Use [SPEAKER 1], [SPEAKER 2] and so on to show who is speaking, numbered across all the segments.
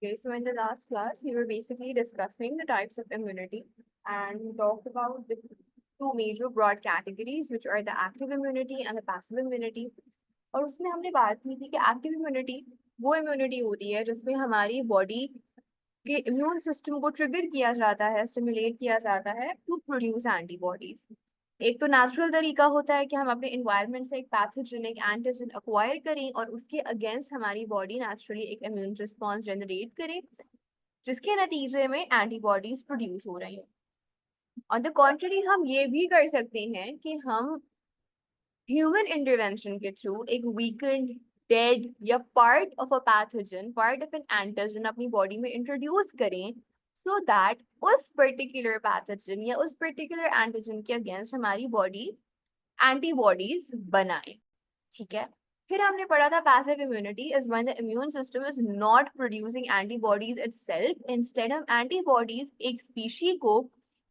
[SPEAKER 1] Okay, so in the last class, we were basically discussing the types of immunity and we talked about the two major broad categories, which are the active immunity and the passive immunity. और उसमें हमने बात की थी कि active immunity वो immunity होती है जिसमें हमारी बॉडी के इम्यून सिस्टम को ट्रिगर किया जाता है, स्टिमुलेट किया जाता है टू प्रोड्यूस एंटीबॉडीज। एक तो नेचुरल तरीका होता है कि हम अपने इन्वायरमेंट से एक पैथोजेनिक एंटीजन अक्वायर करें और उसके अगेंस्ट हमारी बॉडी नेचुरली एक इम्यून रिस्पॉन्स जनरेट करे, जिसके नतीजे में एंटीबॉडीज प्रोड्यूस हो रही हैं। ऑन द कॉन्ट्ररी हम ये भी कर सकते हैं कि हम ह्यूमन इंटरवेंशन के थ्रू एक वीकेंड, डेड या part of a pathogen, part of N antigen अपनी बॉडी में इंट्रोड्यूस करें सो दैट उस पर्टिकुलर पैथोजन या उस पर्टिकुलर एंटीजन के अगेंस्ट हमारी बॉडी एंटीबॉडीज बनाए। ठीक है, फिर हमने पढ़ा था passive immunity is when the immune system is not producing antibodies itself, instead हम एंटीबॉडीज एक स्पीशी को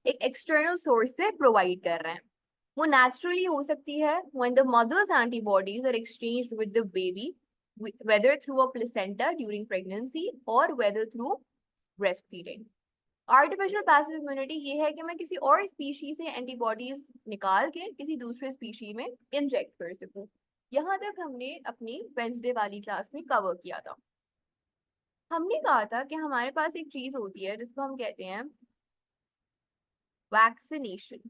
[SPEAKER 1] एक एक्सटर्नल सोर्स से प्रोवाइड कर रहे हैं। वो नेचुरली हो सकती है when the mother's antibodies are exchanged with the baby, whether through a placenta during pregnancy or whether through breastfeeding. Artificial passive immunity ये है कि मैं किसी और स्पीशी से एंटीबॉडीज निकाल के किसी दूसरे स्पीशी में इंजेक्ट कर सकूं। यहाँ तक हमने अपनी वेंसडे वाली क्लास में कवर किया था। हमने कहा था कि हमारे पास एक चीज होती है जिसको हम कहते हैं vaccination.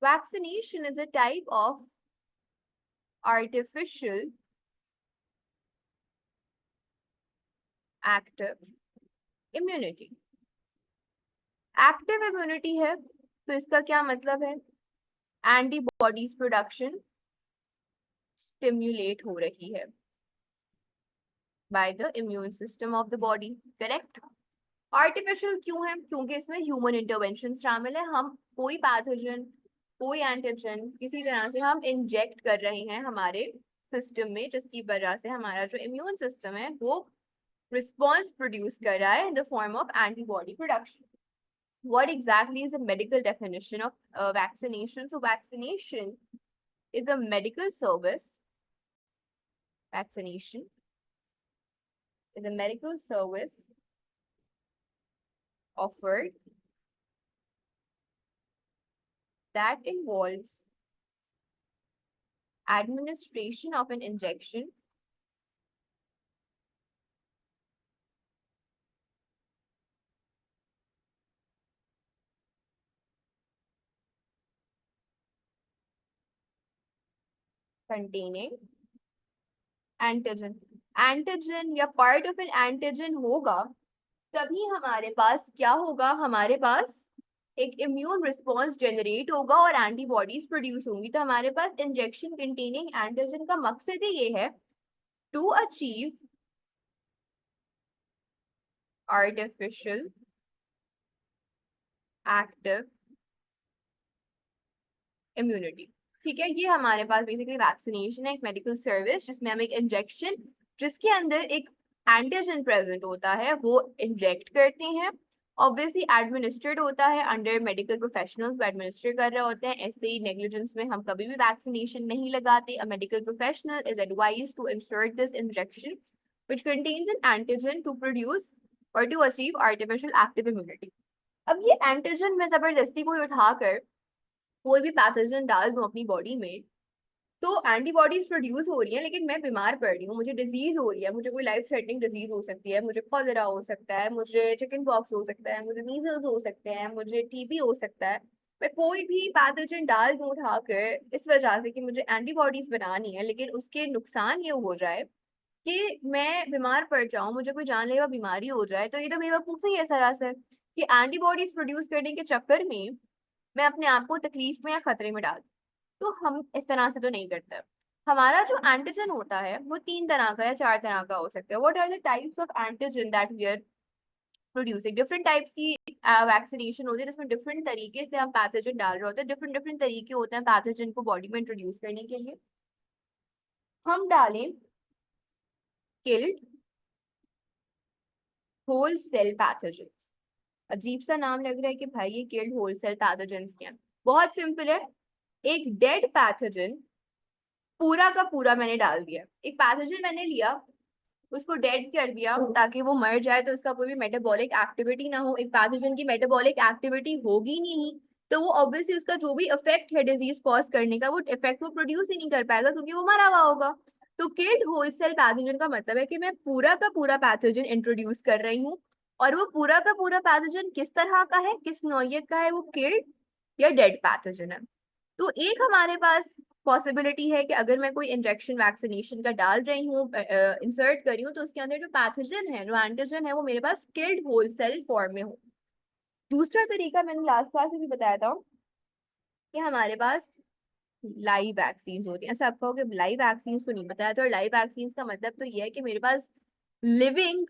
[SPEAKER 1] Vaccination is a type of artificial active immunity. Active immunity है तो इसका क्या मतलब है? एंटीबॉडीज प्रोडक्शन स्टिम्युलेट हो रही है by the immune system of the body. Correct. Artificial क्यों है? क्योंकि इसमें ह्यूमन इंटरवेंशन शामिल है। हम कोई पैथोजन, कोई एंटीजन किसी तरह से हम इंजेक्ट कर रहे हैं हमारे सिस्टम में, जिसकी वजह से हमारा जो इम्यून सिस्टम है वो रिस्पॉन्स प्रोड्यूस कर रहा है in the form of antibody production. What exactly is the medical definition of vaccination? So vaccination is a medical service. Vaccination is a medical service offered that involves administration of an injection containing antigen. Antigen या part of N antigen होगा तभी हमारे पास क्या होगा? हमारे पास एक immune response generate होगा और एंटीबॉडीज प्रोड्यूस होंगी। तो हमारे पास इंजेक्शन कंटेनिंग एंटीजन का मकसद ही ये है to achieve artificial active immunity. ठीक है, ये हमारे पास बेसिकली वैक्सीनेशन है, एक मेडिकल सर्विस जिसमें हम एक इंजेक्शन जिसके अंदर एक एंटीजन प्रेजेंट होता है वो इंजेक्ट करते हैं। ऑब्वियसली एडमिनिस्ट्रेड होता है अंडर मेडिकल प्रोफेशनल्स, वो एडमिनिस्टर कर रहे होते हैं। ऐसे ही नेग्लिजेंस में हम कभी भी वैक्सीनेशन नहीं लगाते। A medical professional is advised to insert this injection which contains an antigen to produce और to achieve artificial active immunity. अब ये एंटीजन में जबरदस्ती कोई उठाकर कोई भी पैथोजन डाल दूं अपनी बॉडी में तो एंटीबॉडीज प्रोड्यूस हो रही है, लेकिन मैं बीमार पड़ रही हूँ, मुझे डिजीज हो रही है, मुझे कोई लाइफ थ्रेटनिंग डिजीज हो सकती है, मुझे कॉलेरा हो सकता है, मुझे चिकन पॉक्स हो सकता है, मुझे मीजल्स हो सकते हैं, मुझे टीबी हो सकता है। मैं कोई भी पैथोजन डाल दूं उठाकर इस वजह से कि मुझे एंटीबॉडीज बनानी है, लेकिन उसके नुकसान ये हो जाए कि मैं बीमार पड़ जाऊं, मुझे कोई जानलेवा बीमारी हो जाए, तो ये तो बेवकूफ़ी है सरासर कि एंटीबॉडीज प्रोड्यूस करने के चक्कर में मैं अपने आप को तकलीफ में या खतरे में डाल। तो हम इस तरह से तो नहीं करते। हमारा जो एंटीजन होता है वो 3 तरह का या 4 तरह का हो सकता है। What are the types of antigen that we are producing? Different types की वैक्सीनेशन होती है जिसमें डिफरेंट तरीके से हम पैथोजन डाल रहे होते हैं। डिफरेंट डिफरेंट तरीके होते हैं पैथोजन को बॉडी में इंट्रोड्यूस करने के लिए। हम डालें किल्ड होल सेल पैथोजन। अजीब सा नाम लग रहा है कि भाई ये किल्ड होल सेल पैथोजेंस क्या है? बहुत सिंपल है, एक डेड पैथोजन पूरा का पूरा मैंने डाल दिया। एक पैथोजन मैंने लिया उसको डेड कर दिया ताकि वो मर जाए, तो उसका कोई भी मेटाबॉलिक एक्टिविटी ना हो, एक पैथोजन की मेटाबॉलिक एक्टिविटी होगी नहीं, तो वो ऑब्वियसली उसका जो भी इफेक्ट है डिजीज कॉज करने का, वो इफेक्ट वो प्रोड्यूस ही नहीं कर पाएगा क्योंकि वो मरा हुआ होगा। तो किल्ड होल सेल पैथोजन का मतलब है कि मैं पूरा का पूरा पैथोजन इंट्रोड्यूस कर रही हूँ, और वो पूरा का पूरा पैथोजन किस तरह का है, किस नौयत का है, वो किल्ड या डेड पैथोजन है। तो एक हमारे पास पॉसिबिलिटी है कि अगर मैं कोई इंजेक्शन वैक्सीनेशन का डाल रही हूँ, इंसर्ट कर रही हूँ, तो उसके अंदर जो पैथोजन है, जो एंटीजन है, वो मेरे पास किल्ड होल सेल फॉर्म में हो। दूसरा तरीका मैंने लास्ट क्लास में भी बताया था कि हमारे पास लाइव वैक्सीन होती हैं। अच्छा, आप कहोगे लाइव वैक्सीन तो नहीं बताया, तो लाइव वैक्सीन का मतलब तो ये है कि मेरे पास लिविंग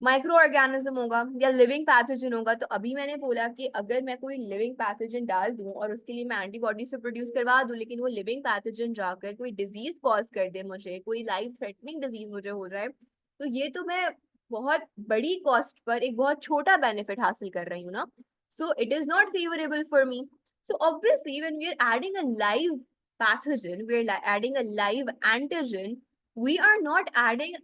[SPEAKER 1] माइक्रो ऑर्गेनिज्म होगा या लिविंग पैथोजन होगा। तो अभी मैंने बोला कि अगर मैं कोई लिविंग पैथोजन डाल दूं और उसके लिए मैं एंटीबॉडी से प्रोड्यूस करवा दूं, लेकिन वो लिविंग पैथोजन जाकर कोई डिजीज कॉज कर दे, मुझे कोई लाइफ थ्रेटनिंग डिजीज मुझे हो जाए, तो ये तो मैं बहुत बड़ी कॉस्ट पर एक बहुत छोटा बेनिफिट हासिल कर रही हूँ ना। So it is not favourable for me. So obviously when we are adding a live pathogen, we're adding a live antigen, we are not adding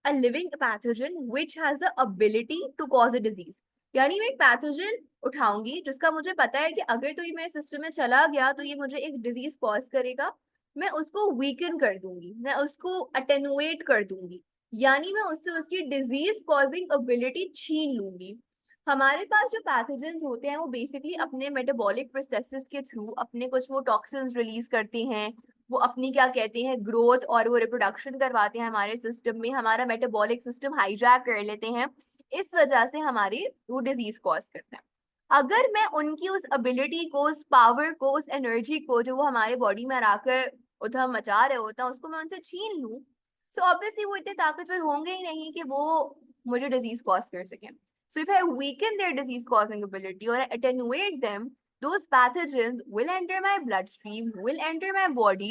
[SPEAKER 1] a living pathogen which has the ability to cause a disease। यानी मैं एक pathogen उठाऊंगी जिसका मुझे पता है कि अगर तो ये मेरे सिस्टम में चला गया तो ये मुझे एक डिजीज कॉज करेगा, मैं उसको वीकन कर दूंगी, मैं उसको अटेनुएट कर दूंगी, यानी मैं उससे उसकी डिजीज कॉजिंग एबिलिटी छीन लूंगी। हमारे पास जो पैथोजेंस होते हैं वो बेसिकली अपने मेटाबॉलिक प्रोसेसेस के थ्रू अपने कुछ वो टॉक्सिन्स रिलीज करते हैं, वो अपनी क्या कहते हैं ग्रोथ और वो रिप्रोडक्शन करवाते हैं हमारे सिस्टम में, हमारा मेटाबॉलिक सिस्टम हाईजैक कर लेते हैं, इस वजह से हमारी वो डिजीज कॉज करते हैं। अगर मैं उनकी उस एबिलिटी को, उस पावर को, उस एनर्जी को जो वो हमारे बॉडी में आकर उधम मचा रहे होता है, उसको मैं उनसे छीन लूं, सो ऑब्वियसली वो इतने ताकतवर होंगे ही नहीं कि वो मुझे डिजीज कॉज कर सकें। So if I weaken their disease causing ability or I attenuate them, those pathogens will enter my bloodstream, will enter my body.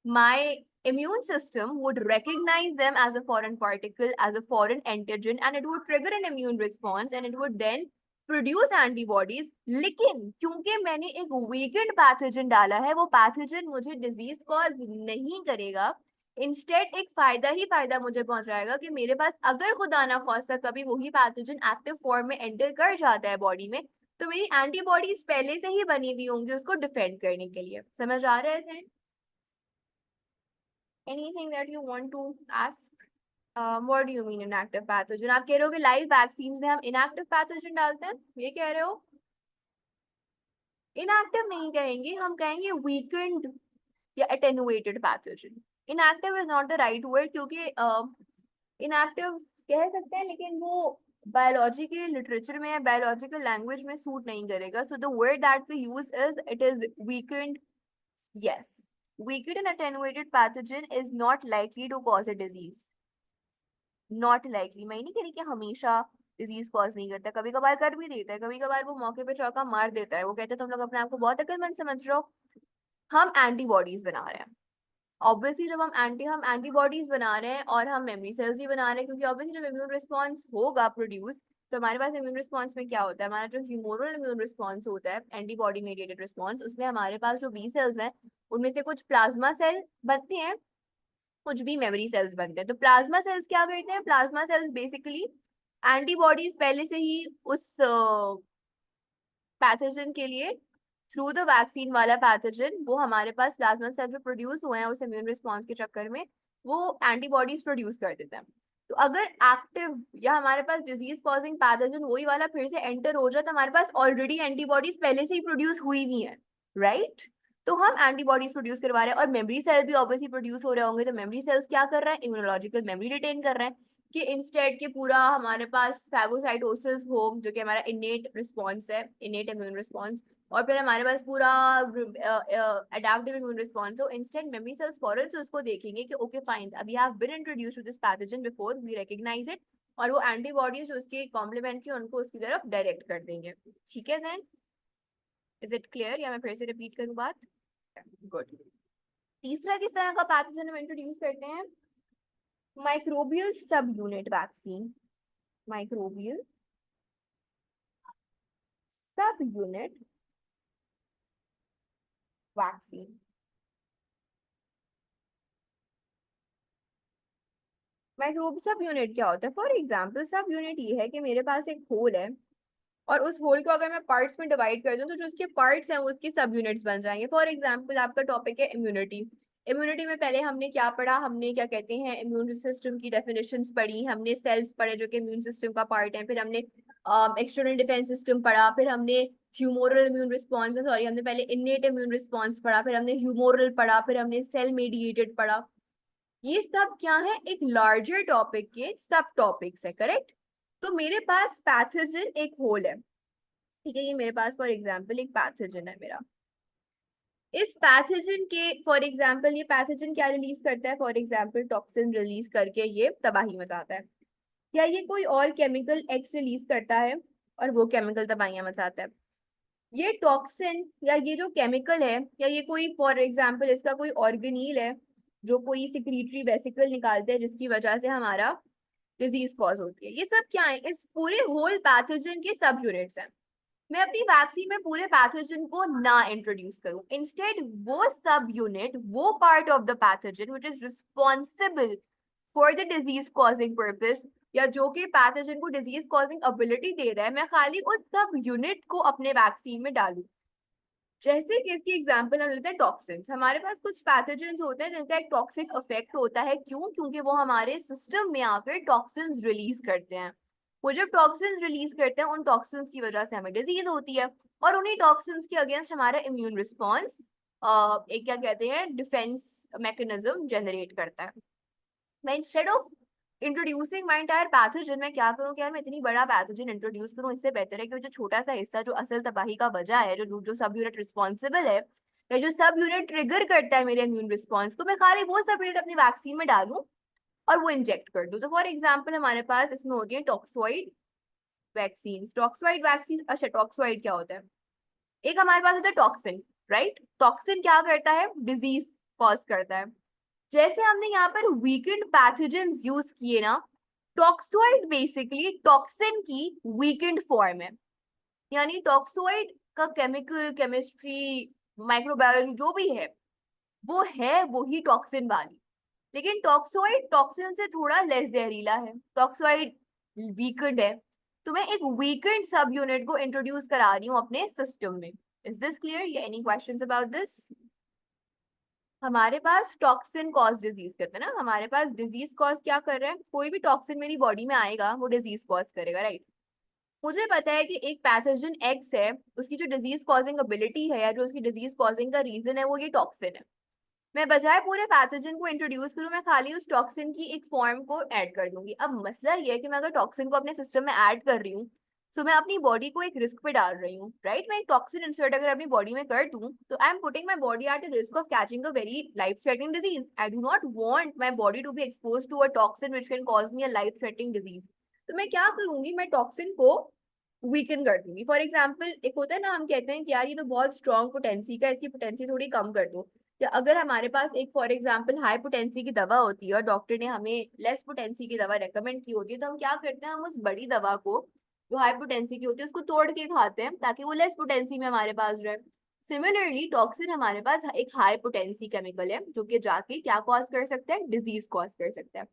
[SPEAKER 1] My immune system would recognize them as a foreign particle, as a foreign antigen, and it would trigger an immune response and it would then produce antibodies। लेकिन क्योंकि मैंने एक weakened pathogen डाला है, वो pathogen मुझे disease cause नहीं करेगा, इंस्टेड एक फायदा ही फायदा मुझे पहुंचाएगा कि मेरे पास अगर खुदा ना खास्ता कभी वही पैथोजन एक्टिव फॉर्म में एंटर कर जाता है बॉडी में, तो मेरी एंटीबॉडीज पहले से ही बनी हुई होंगी उसको डिफेंड करने के लिए। समझ आ रहा है? Anything that you want to ask? What do you mean inactive pathogen? आप कह रहे हो कि लाइव वैक्सीन में हम इनएक्टिव पैथोजन डालते हैं, ये कह रहे हो? इनएक्टिव नहीं कहेंगे, हम कहेंगे वीकेंड या attenuated pathogen. Inactive is not the right word, क्योंकि इनएक्टिव कह सकते हैं लेकिन वो बायोलॉजी के लिटरेचर में या बायोलॉजिकल लैंग्वेज में सूट नहीं करेगा। So the word that we use is it is weakened. Yes, weakened and attenuated pathogen is not likely to cause a disease। Not likely, मैं नहीं कह रही कि हमेशा डिजीज कॉज नहीं करता, कभी कभार कर भी देता है, कभी कभार वो मौके पे चौका मार देता है, वो कहते हैं तुम लोग अपने आप को बहुत अक्लमंद समझ रहे हो। हम एंटीबॉडीज बना रहे हैं, ऑब्वियसली जब हम एंटीबॉडीज बना रहे हैं और हम मेमोरी सेल्स ही बना रहे हैं, क्योंकि ऑब्वियसली जब इम्यून रिस्पॉन्स होगा प्रोड्यूस, तो हमारे पास इम्यून रिस्पॉन्स में क्या होता है, हमारा जो ह्यूमोरल इम्यून रिस्पॉन्स होता है, एंटीबॉडी मेडिएटेड रिस्पॉन्स, उसमें हमारे पास जो बी सेल्स हैं उनमें से कुछ प्लाज्मा सेल बनते हैं, कुछ भी मेमोरी सेल्स बनते हैं। तो प्लाज्मा सेल्स क्या करते हैं, प्लाज्मा सेल्स बेसिकली एंटीबॉडीज पहले से ही उस पैथोजन के लिए, थ्रू द वैक्सीन वाला पैथोजन, वो हमारे पास प्लाज्मा सेल जो प्रोड्यूस हुए हैं उस इम्यून रिस्पॉन्स के चक्कर में वो एंटीबॉडीज प्रोड्यूस कर देते हैं। तो अगर एक्टिव या हमारे पास डिजीज कॉजिंग पैथोजन वही वाला फिर से एंटर हो जाए, तो हमारे पास ऑलरेडी एंटीबॉडीज पहले से ही प्रोड्यूस हुई हुई है, राइट? तो हम एंटीबॉडीज प्रोड्यूस करवा रहे हैं और मेमोरी सेल भी ऑब्वियसली प्रोड्यूस हो रहे होंगे। तो मेमोरी सेल्स क्या कर रहे हैं, इम्यूनोलॉजिकल मेमोरी रिटेन कर रहे हैं, कि इंस्टेड के पूरा हमारे पास फैगोसाइटोसिस हो जो कि हमारा इनेट रिस्पॉन्स है, इनेट इम्यून रिस्पॉन्स, और फिर हमारे पास पूरा अडेप्टिव इम्यून रिस्पॉन्स हो, इंस्टेंट मेमोरी सेल्स फॉरन से उसको देखेंगे कि ओके फाइन, अभी have been introduced to this pathogen before, we recognise it, और वो एंटीबॉडीज जो उसके कॉम्प्लीमेंट्री उनको उसकी तरफ डायरेक्ट कर देंगे। ठीक है जैन, इज इट क्लियर या मैं फिर से रिपीट करूँ बात? गुड। तीसरा किस तरह का पैथोजन हम इंट्रोड्यूस करते हैं, माइक्रोबियल सब यूनिट वैक्सीन। माइक्रोबियल सब यूनिट वैक्सीन। माइक्रोब सब यूनिट क्या होता है? फॉर एग्जाम्पल सब यूनिट ये है कि मेरे पास एक होल है और उस होल को अगर मैं पार्ट्स में डिवाइड कर दूं तो जो उसके पार्ट्स हैं वो उसके सब यूनिट्स बन जाएंगे। फॉर एग्जांपल आपका टॉपिक है इम्यूनिटी। इम्यूनिटी में पहले हमने क्या पढ़ा? हमने क्या कहते हैं इम्यून सिस्टम की डेफिनेशंस पढ़ी, हमने सेल्स पढ़े जो कि इम्यून सिस्टम का पार्ट है, फिर हमने एक्सटर्नल डिफेंस सिस्टम पढ़ा, फिर हमने ह्यूमोरल इम्यून रिस्पॉन्स, सॉरी हमने पहले इन्नेट इम्यून रिस्पॉन्स पढ़ा, फिर हमने ह्यूमोरल पढ़ा, फिर हमने सेल मेडिएटेड पढ़ा। ये सब क्या है? एक लार्जर टॉपिक के सब टॉपिक्स है, करेक्ट? तो मेरे पास पैथोजन एक होल है, ठीक है? ये मेरे पास फॉर एग्जांपल एक पैथोजन है मेरा। इस पैथोजन के फॉर एग्जांपल ये पैथोजन क्या रिलीज करता है? फॉर एग्जांपल टॉक्सिन रिलीज करके ये तबाही मचाता है, या ये कोई और केमिकल एक्स रिलीज करता है और वो केमिकल तबाहियां मचाता है। ये टॉक्सिन या ये जो केमिकल है या ये कोई फॉर एग्जांपल इसका कोई ऑर्गेनील है जो कोई सिक्रीटरी वेसिकल निकालते हैं जिसकी वजह से हमारा डिजीज कॉज होती है। ये सब क्या है? इस पूरे होल पैथोजन के सब यूनिट्स हैं। मैं अपनी वैक्सीन में पूरे पैथोजन को ना इंट्रोड्यूस करूं, इंस्टेड वो सब यूनिट, वो part of the pathogen which is responsible for the disease causing purpose या जो कि पैथोजन को डिजीज कॉजिंग एबिलिटी दे रहा है, मैं खाली उस सब यूनिट को अपने वैक्सीन में डालूं। जैसे कि इसकी एग्जांपल हम लेते हैं टॉक्सिन्स। हमारे पास कुछ पैथोजेंस होते हैं जिनका एक टॉक्सिक इफेक्ट होता है, क्यों? क्योंकि वो हमारे सिस्टम में आकर टॉक्सिन्स रिलीज करते हैं। वो जब टॉक्सिन्स रिलीज करते हैं उन टॉक्सिन्स की वजह से हमें डिजीज होती है और उन्हीं टॉक्सिन्स के अगेंस्ट हमारा इम्यून रिस्पॉन्स एक क्या कहते हैं डिफेंस मैकेनिज्म जनरेट करता है। मैं instead of introducing my entire pathogen मैं क्या करूँ कि यार मैं इतनी बड़ा पैथोजन इंट्रोड्यूस करूँ, इससे बेहतर है कि जो छोटा सा हिस्सा जो असल तबाही का वजह है, जो सब यूनिट रिस्पॉन्सिबल है या जो सब यूनिट ट्रिगर करता है मेरे इम्यून रिस्पॉन्स को, मैं खाली वो सब यूनिट अपनी वैक्सीन में डालूं और वो इंजेक्ट कर दूं। तो फॉर एग्जाम्पल हमारे पास इसमें होती है टॉक्सोइड वैक्सीन। टॉक्सोइड वैक्सीन, अच्छा टॉक्सोइड क्या होता है? एक हमारे पास होता है टॉक्सिन, राइट? टॉक्सिन क्या करता है? डिजीज कॉज करता है। जैसे हमने यहाँ पर वीकेंड पैथोजेंस यूज किए ना, टॉक्सोइड बेसिकली टॉक्सिन की वीकेंड फॉर्म है। यानी टॉक्सोइड का केमिकल केमिस्ट्री माइक्रोबायोलॉजी जो भी है वो ही टॉक्सिन वाली, लेकिन टॉक्सोइड टॉक्सिन से थोड़ा लेस जहरीला है। टॉक्सोइड वीकेंड है, तो मैं एक वीकेंड सब यूनिट को इंट्रोड्यूस करा रही हूँ अपने सिस्टम में। Is this clear? या एनी क्वेश्चंस अबाउट दिस? हमारे पास टॉक्सिन कॉज डिजीज करते हैं ना, हमारे पास डिजीज कॉज क्या कर रहा है? कोई भी टॉक्सिन मेरी बॉडी में आएगा वो डिजीज कॉज करेगा, राइट? मुझे पता है कि एक पैथोजन एक्स है, उसकी जो डिजीज कॉजिंग एबिलिटी है या जो उसकी डिजीज कॉजिंग का रीजन है वो ये टॉक्सिन है। मैं बजाय पूरे पैथोजन को इंट्रोड्यूस करूं, मैं खाली उस टॉक्सिन की एक फॉर्म को ऐड कर दूंगी। अब मसला ये है कि मैं अगर टॉक्सिन को अपने सिस्टम में ऐड कर रही हूँ तो मैं अपनी बॉडी को एक रिस्क पे डाल रही हूँ, राइट? मैं एक टॉक्सिन इंसर्ट अगर अपनी बॉडी में कर दूं तो I am putting my body at a risk of catching a very life threatening disease. I do not want my body to be expose to a toxin which can cause me a life threatening disease. तो मैं क्या करूंगी? मैं toxin को weaken कर दूंगी। For example एक होता है ना, हम कहते हैं कि यार ये तो बहुत स्ट्रॉन्ग पोटेंसी का, इसकी पोटेंसी थोड़ी कम कर दो। या अगर हमारे पास एक फॉर एग्जांपल हाई पोटेंसी की दवा होती है और डॉक्टर ने हमें लेस पोटेंसी की दवा रेकमेंड की होती है, तो हम क्या करते हैं? हम उस बड़ी दवा को जो हाई पोटेंसी की होती है उसको तोड़ के खाते हैं ताकि वो लेस पोटेंसी में हमारे पास रहे। सिमिलरली टॉक्सिन हमारे पास एक हाई पोटेंसी केमिकल है जो कि जाके क्या कॉज कर सकता है? डिजीज कॉज कर सकता है।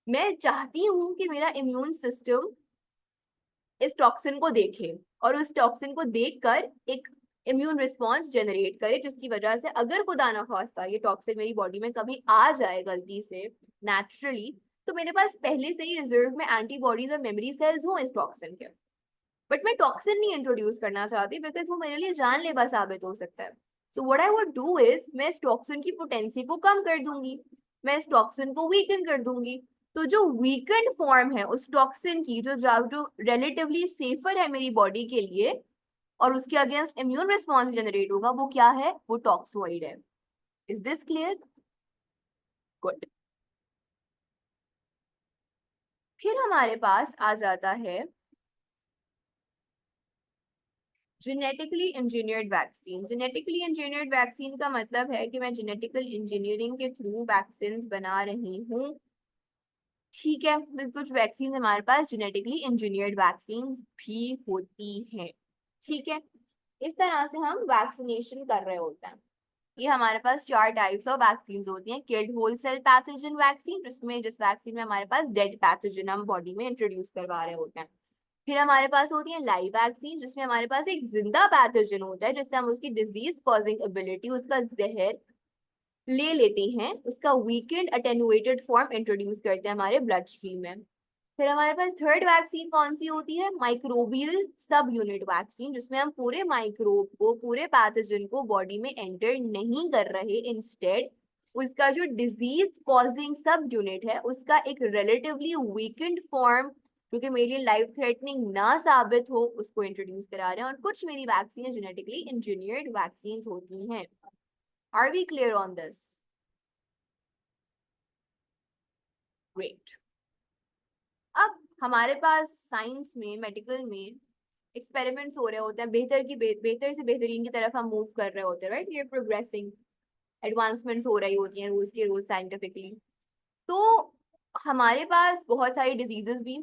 [SPEAKER 1] मैं चाहती हूँ कि मेरा इम्यून सिस्टम इस टॉक्सिन को देखे और उस टॉक्सिन को देखकर एक इम्यून रिस्पॉन्स जनरेट करे, जिसकी वजह से अगर खुदा ना खास्ता ये टॉक्सिन मेरी बॉडी में कभी आ जाए गलती से नेचुरली, तो मेरे पास पहले से ही रिजर्व में एंटीबॉडीज और मेमोरी सेल्स हो इस टॉक्सिन के। बट मैं टॉक्सिन नहीं इंट्रोड्यूस करना चाहती बिकॉज वो मेरे लिए जानलेवा साबित हो सकता है। So what I would do is मैं इस टॉक्सिन की पोटेंसी को कम कर दूंगी, मैं इस टॉक्सिन को वीकन कर दूंगी। तो जो वीकेंड फॉर्म है उस टॉक्सिन की, जो रिलेटिवली सेफर है मेरी बॉडी के लिए और उसके अगेंस्ट इम्यून रिस्पॉन्स जनरेट होगा, वो क्या है? वो टॉक्सोइड है। Is this clear? गुड। फिर हमारे पास आ जाता है genetically engineered vaccine. Genetically engineered vaccine का मतलब है कि मैं जेनेटिकल इंजीनियरिंग के थ्रू वैक्सीन बना रही हूँ, ठीक है? तो कुछ वैक्सीन हमारे पास जेनेटिकली इंजीनियर्ड वैक्सीन भी होती हैं, ठीक है? इस तरह से हम वैक्सीनेशन कर रहे होते हैं। ये हमारे पास 4 टाइप्स ऑफ वैक्सीन होती हैं। Killed whole cell pathogen vaccine, जिस वैक्सीन में हमारे पास डेड पैथोजन हम बॉडी में इंट्रोड्यूस करवा रहे होते हैं। फिर हमारे पास होती है लाइव वैक्सीन, जिसमें हमारे पास एक जिंदा पैथोजन होता है, जिससे हम उसकी डिजीज कॉजिंग एबिलिटी, उसका जहर ले लेते हैं, उसका वीकेंड अटेनुएटेड फॉर्म इंट्रोड्यूस करते हैं हमारे ब्लड स्ट्रीम में। फिर हमारे पास थर्ड वैक्सीन कौन सी होती है? माइक्रोबियल सब यूनिट वैक्सीन, जिसमें हम पूरे माइक्रोब को, पूरे पैथोजन को बॉडी में एंटर नहीं कर रहे, इंस्टेड उसका जो डिजीज कॉजिंग सब यूनिट है उसका एक रिलेटिवली वीकेंड फॉर्म, जो कि मेरे लिए लाइफ थ्रेटनिंग ना साबित हो, उसको इंट्रोड्यूस करा रहे हैं। और कुछ मेरी वैक्सीन जेनेटिकली इंजीनियर्ड वैक्सीन होती हैं। Are we clear on this? Great. अब हमारे पास साइंस में, मेडिकल में एक्सपेरिमेंट्स हो रहे होते हैं, बेहतर से बेहतरीन की तरफ हम मूव कर रहे होते हैं, right? We are progressing, advancements हो रही होती हैं रोज के रोज साइंटिफिकली। तो हमारे पास बहुत सारी डिजीजेस भी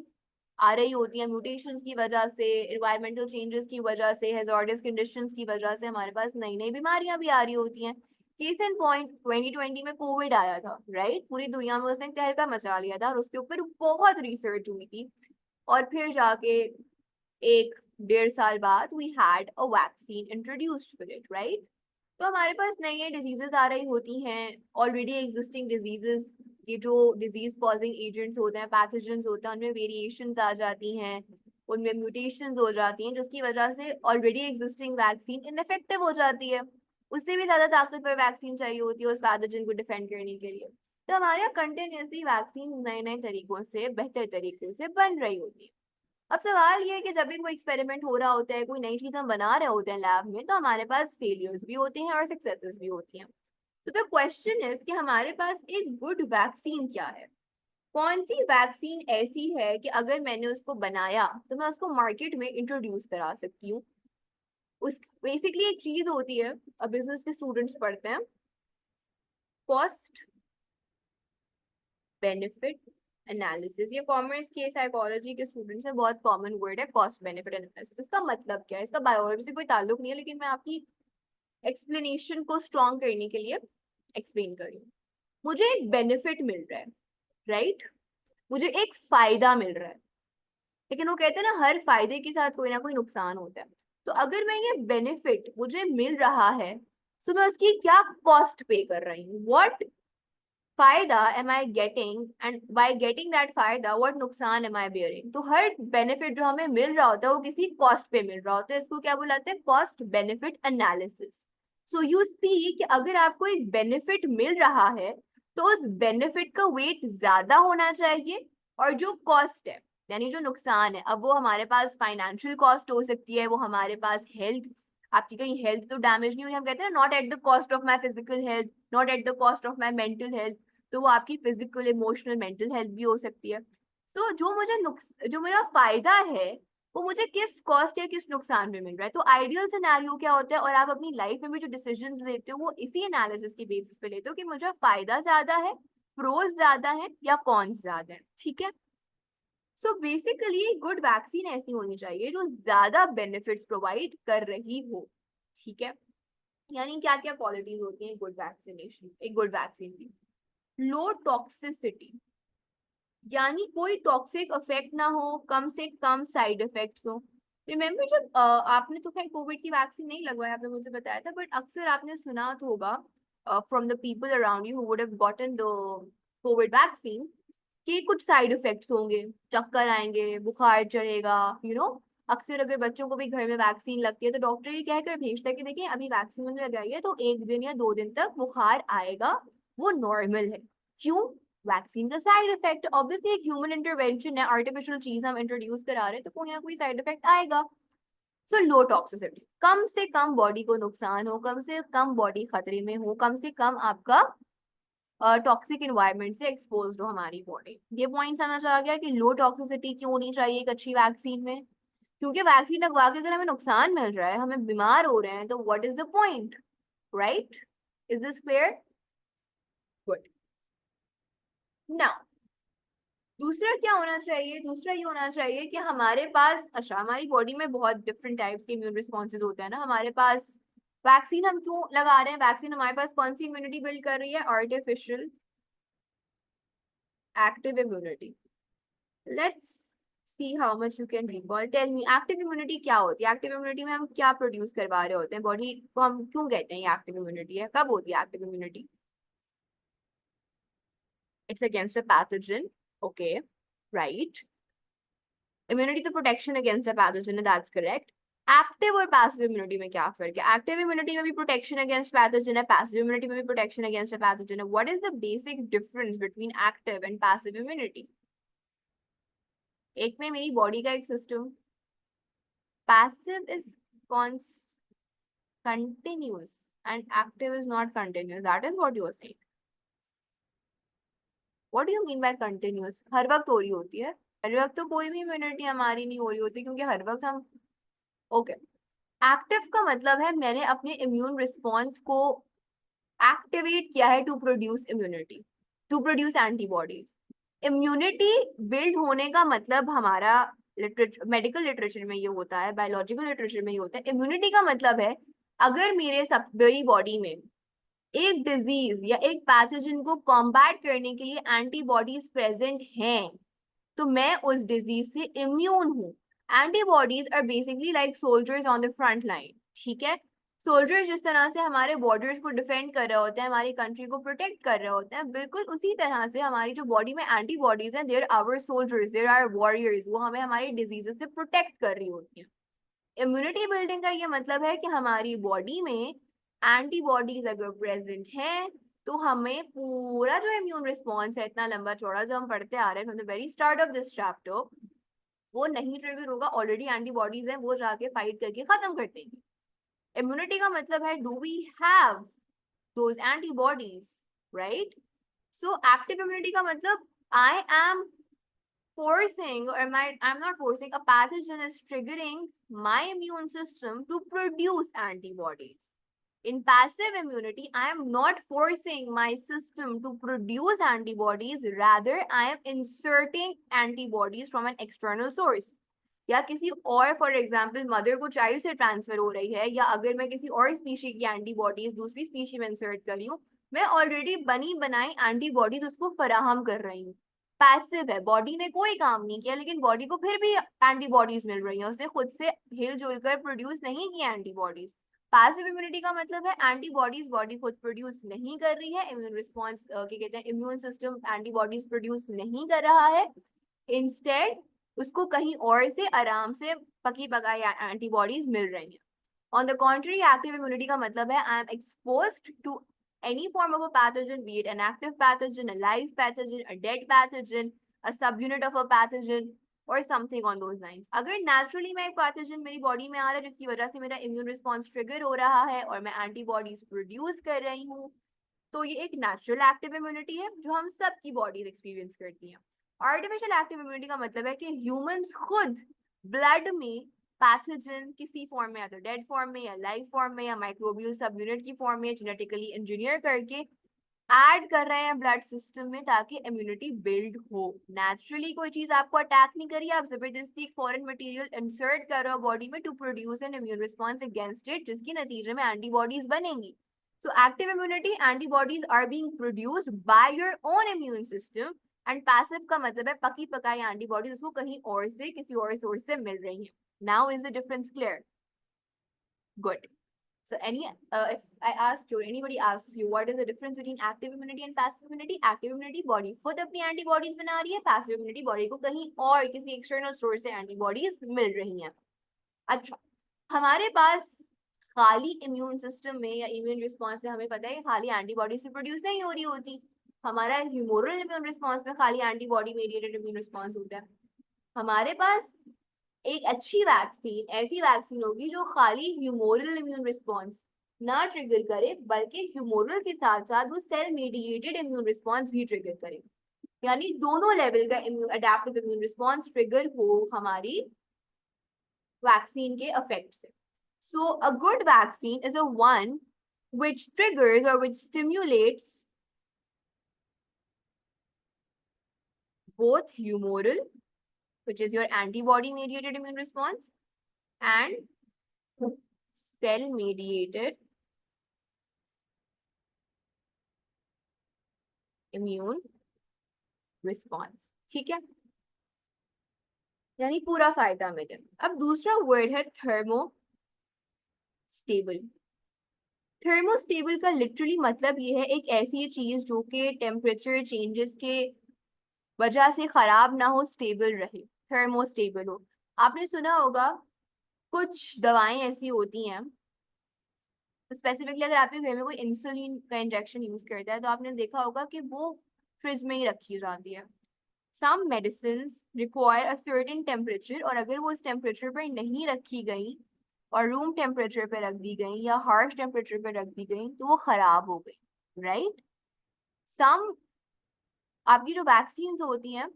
[SPEAKER 1] आ रही होती हैं म्यूटेशंस की वजह से, एनवायरमेंटल चेंजेस की वजह से, हैजार्डस कंडीशंस की वजह से हमारे पास नई नई बीमारियां भी आ रही होती हैं। केस इन पॉइंट 2020 में कोविड आया था, राइट? पूरी दुनिया में उसने तहलका मचा लिया था और उसके ऊपर बहुत रिसर्च हुई थी। और फिर जाके 1-1.5 साल बाद we had a vaccine introduced for it, right? तो हमारे पास नई नई डिजीजेस आ रही होती हैं, ऑलरेडी एग्जिस्टिंग डिजीजेस, ये जो डिजीज कॉजिंग एजेंट्स होते हैं, पैथोजेंस होते हैं, उनमें वेरिएशंस आ जाती हैं, उनमें म्यूटेशंस हो जाती हैं, जिसकी वजह से ऑलरेडी एग्जिस्टिंग वैक्सीन इनइफेक्टिव हो जाती है। उससे भी ज्यादा ताकतवर वैक्सीन चाहिए होती है उस पैथोजन को डिफेंड करने के लिए। तो हमारे यहाँ कंटिन्यूसली वैक्सीन नए नए तरीकों से, बेहतर तरीकों से बन रही होती है। अब सवाल ये है कि जब भी कोई एक्सपेरिमेंट हो रहा होता है, कोई नई चीज हम बना रहे होते हैं लैब में, तो हमारे पास फेलियर्स भी होते हैं और सक्सेसेस भी होती हैं। तो द क्वेश्चन इज कि हमारे पास एक गुड वैक्सीन क्या है? कौन सी वैक्सीन ऐसी है कि अगर मैंने उसको बनाया तो मैं उसको मार्केट में इंट्रोड्यूस करा सकती हूँ? उस बेसिकली एक चीज होती है, अब बिजनेस के स्टूडेंट्स पढ़ते हैं, कॉस्ट बेनिफिट एनालिसिस। ये कॉमर्स के, साइकोलॉजी के स्टूडेंट्स में बहुत कॉमन वर्ड है, कॉस्ट बेनिफिट एनालिसिस। इसका मतलब क्या है? इसका बायोलॉजी से कोई ताल्लुक नहीं है, लेकिन मैं आपकी एक्सप्लेनेशन को स्ट्रॉन्ग करने के लिए एक्सप्लेन कर रही हूँ। मुझे एक बेनिफिट मिल रहा है, राइट? मुझे एक फायदा मिल रहा है, लेकिन वो कहते हैं ना, हर फायदे के साथ कोई ना कोई नुकसान होता है। तो अगर मैं ये बेनिफिट मुझे मिल रहा है, तो मैं उसकी क्या कॉस्ट पे कर रही हूँ? व्हाट फायदा am I getting, and by getting that फायदा व्हाट नुकसान एम आई बेयरिंग? तो हर बेनिफिट जो हमें मिल रहा होता है वो किसी कॉस्ट पे मिल रहा होता है। इसको क्या बुलाते हैं? Cost benefit analysis. So you see कि अगर आपको एक बेनिफिट मिल रहा है, तो उस बेनिफिट का वेट ज्यादा होना चाहिए, और जो कॉस्ट है, यानी जो नुकसान है, अब वो हमारे पास फाइनेंशियल कॉस्ट हो सकती है, वो हमारे पास हेल्थ, आपकी कहीं हेल्थ तो डैमेज नहीं हुई, हम कहते हैं ना, not at the cost of my physical health, not at the cost of my mental health. तो वो आपकी फिजिकल, इमोशनल, मेंटल हेल्थ भी हो सकती है। तो जो मेरा फायदा है, वो मुझे किस कॉस्ट या किस नुकसान में मिल रहा है। तो आइडियल सिनेरियो क्या होता है, और आप अपनी लाइफ में भी जो डिसीजंस लेते हो वो इसी एनालिसिस की बेसिस पे लेते हो कि मुझे फायदा ज्यादा है, प्रोज ज्यादा है या कॉन्स ज्यादा है, ठीक है? सो बेसिकली गुड वैक्सीन ऐसी होनी चाहिए जो ज्यादा बेनिफिट्स प्रोवाइड कर रही हो, ठीक है? यानी क्या क्या क्वालिटीज होती हैं गुड वैक्सीनेशन, एक गुड वैक्सीन की? लो टॉक्सिसिटी, यानी कोई टॉक्सिक इफेक्ट ना हो, कम से कम साइड इफेक्ट्स हो। रिमेम्बर, जब आपने तो खैर कोविड की वैक्सीन नहीं लगवाया, आपने मुझे बताया था, बट अक्सर आपने सुना तो होगा from the people around you who would have gotten the Covid vaccine, कि कुछ साइड इफेक्ट्स होंगे, चक्कर आएंगे, बुखार चढ़ेगा, अक्सर अगर बच्चों को भी घर में वैक्सीन लगती है तो डॉक्टर ये कहकर भेजता है कि देखिए अभी वैक्सीन मैंने लगाई है तो 1 दिन या 2 दिन तक बुखार आएगा, वो नॉर्मल है। क्यों? वैक्सीन का साइड इफेक्ट, ऑब्वियसली एक ह्यूमन इंटरवेंशन है, आर्टिफिशियल चीज हम इंट्रोड्यूस करा रहे हैं, तो कोई ना कोई साइड इफेक्ट आएगा। सो लो टॉक्सिसिटी, कम से कम बॉडी को नुकसान हो, कम से कम बॉडी खतरे में हो, कम से कम आपका टॉक्सिक इन्वायरमेंट से एक्सपोज हो हमारी बॉडी। ये पॉइंट समझ आ गया कि लो टॉक्सिसिटी क्यों होनी चाहिए एक अच्छी वैक्सीन में? क्योंकि वैक्सीन लगवा के अगर हमें नुकसान मिल रहा है, हमें बीमार हो रहे हैं, तो what is the point, right? Is this clear? Good. Now दूसरा क्या होना चाहिए? दूसरा ये होना चाहिए कि हमारे पास, अच्छा, हमारी बॉडी में बहुत डिफरेंट टाइप्स के इम्यून रिस्पॉन्सेज होते हैं ना। हमारे पास वैक्सीन हम क्यों लगा रहे हैं? वैक्सीन हमारे पास कौन सी इम्यूनिटी बिल्ड कर रही है? Artificial active immunity. Let's see how much you can recall. Tell me, active immunity क्या होती है? एक्टिव इम्यूनिटी में हम क्या प्रोड्यूस करवा रहे होते हैं? बॉडी को हम क्यों कहते हैं ये एक्टिव इम्यूनिटी है? कब होती है active immunity? It's against a pathogen. Okay, right. Immunity तो प्रोटेक्शन अगेंस्ट अ पैथोजन है, दैट्स करेक्ट. एक्टिव और पैसिव इम्यूनिटी में क्या फर्क है? एक्टिव इम्यूनिटी में भी प्रोटेक्शन अगेंस्ट पैथोजन है, पैसिव इम्यूनिटी में भी प्रोटेक्शन अगेंस्ट अ पैथोजन है. What is the basic difference between active and passive immunity? एक में मेरी बॉडी का एक system, passive is continuous and active is not continuous. That is what you are saying. What do you mean by continuous? हर वक्त हो रही होती है? हर वक्त तो कोई भी इम्यूनिटी हमारी नहीं हो रही होती, क्योंकि हर वक्त हम ओके. एक्टिव का मतलब है मैंने अपने इम्यून रिस्पॉन्स को एक्टिवेट किया है to produce immunity, to produce antibodies. Immunity build होने का मतलब हमारा मेडिकल लिटरेचर में ये होता है, बायोलॉजिकल लिटरेचर में ये होता है. इम्यूनिटी का मतलब है अगर मेरी बॉडी में एक डिजीज या एक पैथोजन को कॉम्बैट करने के लिए एंटीबॉडीज प्रेजेंट हैं, तो मैं उस डिजीज से इम्यून हूँ. Antibodies are basically like soldiers on the front line. ठीक है, सोल्जर्स जिस तरह से हमारे बॉर्डर्स को डिफेंड कर रहे होते हैं, हमारी कंट्री को प्रोटेक्ट कर रहे होते हैं, बिल्कुल उसी तरह से हमारी जो बॉडी में एंटीबॉडीज हैं, they're our soldiers, there are warriors. वो हमें हमारी डिजीजेस से प्रोटेक्ट कर रही होती हैं. इम्यूनिटी बिल्डिंग का ये मतलब है कि हमारी बॉडी में एंटीबॉडीज अगर प्रेजेंट हैं, तो हमें पूरा जो इम्यून रिस्पॉन्स है इतना लंबा चौड़ा जो हम पढ़ते आ रहे हैं from the very start of this chapter, वो नहीं ट्रिगर होगा. ऑलरेडी एंटीबॉडीज हैं, वो जाके फाइट करके खत्म कर देंगे. इम्यूनिटी का मतलब है do we have those antibodies, right? So active immunity का मतलब I am forcing, or I'm not forcing, a pathogen is triggering my immune system to produce antibodies. In passive immunity, I am not forcing my system to produce antibodies, rather I am inserting antibodies from an external source. या किसी और, for example mother को child से transfer हो रही है, या अगर मैं किसी और स्पीशी की एंटीबॉडीज दूसरी स्पीशी में इंसर्ट कर रही हूँ, मैं ऑलरेडी बनी बनाई एंटीबॉडीज उसको फराहम कर रही हूँ. पैसिव है, बॉडी ने कोई काम नहीं किया, लेकिन बॉडी को फिर भी एंटीबॉडीज मिल रही है, उसने खुद से हिलजुल कर प्रोड्यूस नहीं किया एंटीबॉडीज. पैसिव इम्यूनिटी का मतलब है एंटीबॉडीज बॉडी खुद प्रोड्यूस नहीं कर रही है, इम्यून रिस्पॉन्स क्या कहते हैं, इम्यून सिस्टम एंटीबॉडीज प्रोड्यूस नहीं कर रहा है. इंस्टेड उसको कहीं और से आराम से पकी पकाई एंटीबॉडीज मिल रही हैं. On the contrary, active immunity का मतलब है I am exposed to any form of a pathogen, be it an active pathogen, a live pathogen, a dead pathogen, a subunit of a pathogen, or something on those lines. अगर naturally मैं एक pathogen मेरी body में आ रहा है जिसकी वजह से मेरा immune response trigger हो रहा है और मैं antibodies produce कर रही हूँ, तो ये एक natural active immunity है जो हम सब की bodies experience करती हैं. Artificial active immunity का मतलब है कि humans खुद blood में पैथोजन किसी फॉर्म में, या तो डेड फॉर्म में या लाइव फॉर्म में या माइक्रोबियल सब यूनिट की फॉर्म में जेनेटिकली इंजीनियर करके ऐड कर रहे हैं ब्लड सिस्टम में, ताकि इम्यूनिटी बिल्ड हो. नेचुरली कोई चीज आपको अटैक नहीं करी, आप जबरदस्ती एक फॉरेन मटेरियल इंसर्ट कर रहे हो बॉडी में to produce an immune response against it, जिसकी नतीजे में एंटीबॉडीज बनेंगी. So active immunity, antibodies are being produced by your own immune system. And passive का मतलब है पकी पकाई एंटीबॉडीज उसको कहीं और से, किसी और सोर्स से मिल रही है. Now is the difference clear? Good. So if I ask you, or anybody asks you, what is the difference between active immunity and passive immunity? Active immunity body खुद अपनी एंटीबॉडीज बना रही है, passive immunity बॉडी को कहीं और किसी external source से एंटीबॉडीज मिल रही हैं. अच्छा, हमारे पास खाली इम्यून सिस्टम में या इम्यून रिस्पॉन्स में हमें पता है कि खाली एंटीबॉडी से प्रोड्यूस नहीं हो रही होती. हमारा ह्यूमोरल इम्यून रिस्पॉन्स में खाली एंटीबॉडी मेडिएटेड इम्यून रिस्पॉन्स होता है. हमारे पास एक अच्छी वैक्सीन ऐसी वैक्सीन होगी जो खाली ह्यूमोरल इम्यून रिस्पॉन्स ना ट्रिगर करे, बल्कि ह्यूमोरल के साथ साथ वो सेल मेडिएटेड इम्यून रिस्पॉन्स भी ट्रिगर करे, यानी दोनों लेवल का अडेप्टिव इम्यून रिस्पॉन्स ट्रिगर हो हमारी वैक्सीन के इफेक्ट से. So a good vaccine is a one which triggers or which stimulates both humoral, which is your antibody mediated immune response, and cell mediated immune response. ठीक है, यानी पूरा फायदा मिले। अब दूसरा वर्ड है थर्मोस्टेबल। थर्मोस्टेबल का लिटरली मतलब ये है एक ऐसी चीज जो कि टेम्परेचर चेंजेस के वजह से खराब ना हो, स्टेबल रहे, थर्मोस्टेबल हो। आपने सुना होगा कुछ दवाएं ऐसी होती हैं, स्पेसिफिकली अगर आपके घर में कोई इंसुलिन का इंजेक्शन यूज करता है तो आपने देखा होगा कि वो फ्रिज में ही रखी जाती है। Some medicines require a certain temperature, और अगर वो उस टेम्परेचर पर नहीं रखी गई और रूम टेम्परेचर पे रख दी गई या हार्श टेम्परेचर पे रख दी गई तो वो खराब हो गई, राइट। सम आपकी जो वैक्सीन होती हैं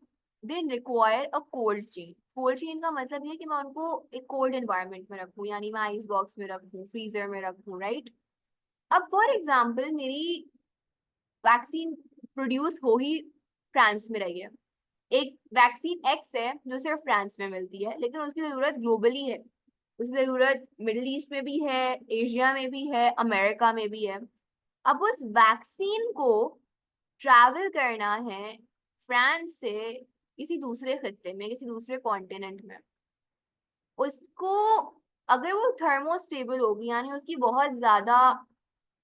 [SPEAKER 1] they require a cold chain. Cold chain का मतलब ये कि मैं उनको एक कोल्ड एनवायरनमेंट में रखूँ, यानी मैं आइस बॉक्स में रखूँ, फ्रीजर में रखूँ, राइट। अब फॉर एग्जाम्पल मेरी वैक्सीन प्रोड्यूस हो ही फ्रांस में रही है, एक वैक्सीन एक्स है जो सिर्फ फ्रांस में मिलती है, लेकिन उसकी जरूरत ग्लोबली है, उसकी जरूरत मिडिल ईस्ट में भी है, एशिया में भी है, अमेरिका में भी है। अब उस वैक्सीन को ट्रैवल करना है फ्रांस से किसी दूसरे खित्ते में, किसी दूसरे कॉन्टिनेंट में, उसको अगर वो थर्मोस्टेबल होगी यानी उसकी बहुत ज्यादा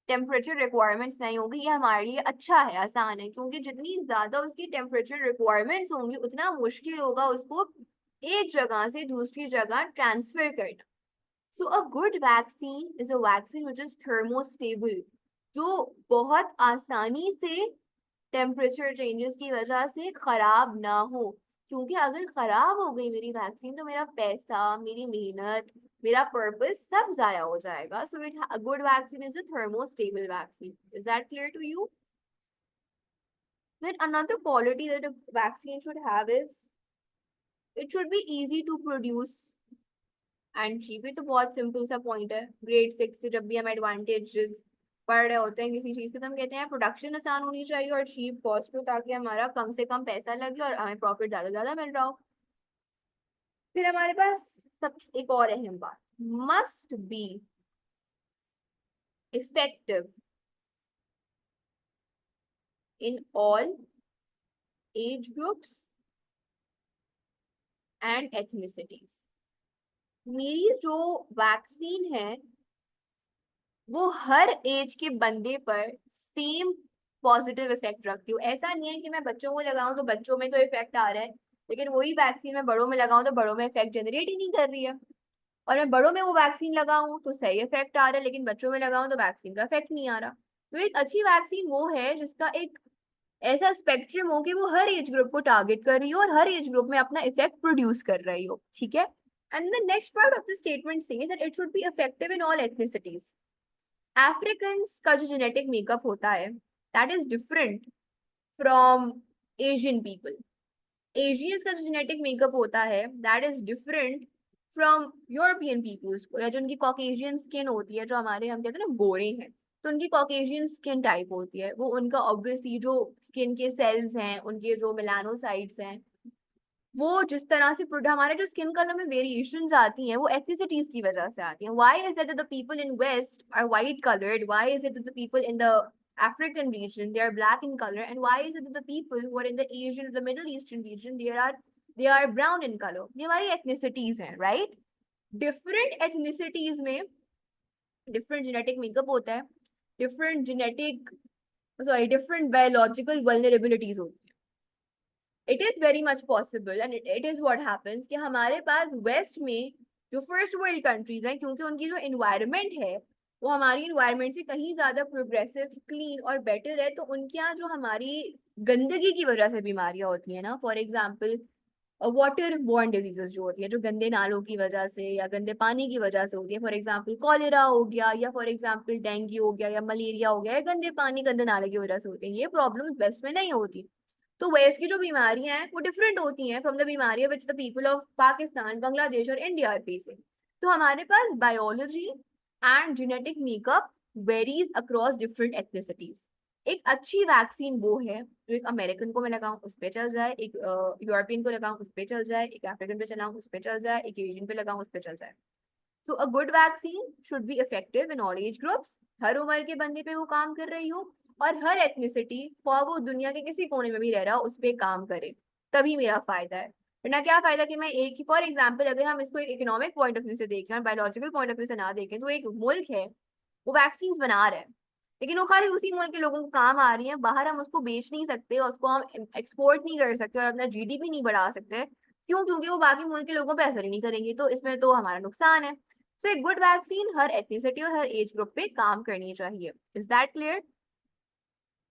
[SPEAKER 1] टेम्परेचर रिक्वायरमेंट्स नहीं होगी, ये हमारे लिए अच्छा है, आसान है, क्योंकि जितनी ज्यादा उसकी टेम्परेचर रिक्वायरमेंट्स होंगी उतना मुश्किल होगा उसको एक जगह से दूसरी जगह ट्रांसफर करना। So a good vaccine is a vaccine which is thermostable, जो बहुत आसानी से टेम्परेचर चेंजेस की वजह से खराब ना हो, क्योंकि अगर खराब हो गई मेरी वैक्सीन तो मेरा पैसा, मेरी मेहनत, मेरा पर्पस सब जाया हो जाएगा। So it a good vaccine is a thermostable vaccine. Is that clear to you? Then another quality that a vaccine should have is it should be easy to produce and cheap। ये तो बहुत simple सा point है, grade 6 से जब भी हम advantages पढ़ रहे होते हैं किसी चीज के तो हम कहते हैं प्रोडक्शन आसान होनी चाहिए और चीप कॉस्ट हो, ताकि हमारा कम से कम पैसा लगे और हमें प्रॉफिट ज्यादा ज्यादा मिल रहा हो। फिर हमारे पास सब एक और अहम बात, must be effective in all age groups and ethnicities. मेरी जो वैक्सीन है वो हर एज के बंदे पर सेम पॉजिटिव इफेक्ट रखती हूँ। ऐसा नहीं है कि मैं बच्चों को लगाऊं तो बच्चों में तो इफेक्ट आ रहा है, लेकिन वही वैक्सीन मैं बड़ों में लगाऊं तो बड़ों में इफेक्ट जनरेट ही नहीं कर रही है, और मैं बड़ों में वो वैक्सीन लगाऊं तो सही इफेक्ट आ रहा है, लेकिन बच्चों में लगाऊं तो वैक्सीन का इफेक्ट नहीं आ रहा। तो एक अच्छी वैक्सीन वो है जिसका एक ऐसा स्पेक्ट्रम हो कि वो हर एज ग्रुप को टारगेट कर रही हो और हर एज ग्रुप में अपना इफेक्ट प्रोड्यूस कर रही हो, ठीक है। And the next part of the statement says that it should be effective in all ethnicities. African का जो जेनेटिक मेकअप होता है that is different from Asian people. Asians का जो जेनेटिक मेकअप होता है that is different from European peoples को, या जो उनकी कॉकेशियन स्किन होती है, जो हमारे हम कहते हैं ना गोरे हैं, तो उनकी कॉकेशियन स्किन टाइप होती है, वो उनका ऑब्वियसली जो स्किन के सेल्स हैं, उनके जो मेलानोसाइट्स हैं, वो जिस तरह से हमारे जो स्किन कलर में वेरिएशंस आती हैं वो एथनिसिटीज की वजह से आती हैं। Why is it the people in west are white coloured, why is it the people in the African region they are black in color, and why is it that the people who are in the Asian, the Middle Eastern region, they are brown in color? ये हमारी ethnicities हैं, right? Different ethnicities में different genetic makeup होता है, different genetic, sorry, different biological vulnerabilities होती है। It is very much possible and it is what happens कि हमारे पास वेस्ट में जो फर्स्ट वर्ल्ड कंट्रीज हैं, क्योंकि उनकी जो इन्वायरमेंट है वो हमारी इन्वायरमेंट से कहीं ज्यादा प्रोग्रेसिव, क्लीन और बेटर है, तो उनके यहाँ जो हमारी गंदगी की वजह से बीमारियां होती है ना, for example water borne diseases जो होती है, जो गंदे नालों की वजह से या गंदे पानी की वजह से होती है, फॉर एग्जाम्पल कॉलेरा हो गया, या फॉर एग्जाम्पल डेंगू हो गया, या मलेरिया हो गया, या गंदे पानी गंदे नाले की वजह से होती है, ये प्रॉब्लम वेस्ट में नहीं होती। तो वेस्ट की जो बीमारियां हैं वो डिफरेंट होती हैं फ्रॉम द बीमारियां which the people of Pakistan, Bangladesh और इंडिया आर फेसिंग। तो हमारे पास biology and genetic makeup varies across different ethnicities. एक अच्छी वैक्सीन वो है जो एक अमेरिकन को मैं लगाऊं उस पे चल जाए, एक यूरोपियन को लगाऊं उस पे चल जाए, एक अफ्रीकन पे चलाऊं उस पे चल जाए, एक एशियन पे लगाऊं उस पे चल जाए। So a good vaccine should be effective in all age groups, हर उम्र के बंदे पे वो काम कर रही हो, और हर एथनिसिटी फॉर वो दुनिया के किसी कोने में भी रह रहा हो उस पर काम करे, तभी मेरा फायदा है। वरना क्या फायदा कि मैं एक ही, फॉर एग्जाम्पल अगर हम इसको एक इकोनॉमिक पॉइंट ऑफ व्यू से देखें और बायोलॉजिकल पॉइंट ऑफ व्यू से ना देखें, तो एक मुल्क है वो वैक्सीन बना रहा है, लेकिन वो खाली उसी मुल्क के लोगों को काम आ रही है, बाहर हम उसको बेच नहीं सकते और उसको हम एक्सपोर्ट नहीं कर सकते और अपना जीडीपी नहीं बढ़ा सकते। क्यों? क्योंकि वो बाकी मुल्क के लोगों पे असर ही नहीं करेंगी, तो इसमें तो हमारा नुकसान है। सो एक गुड वैक्सीन हर एथनिसिटी और हर एज ग्रुप पे काम करनी चाहिए। Is that clear?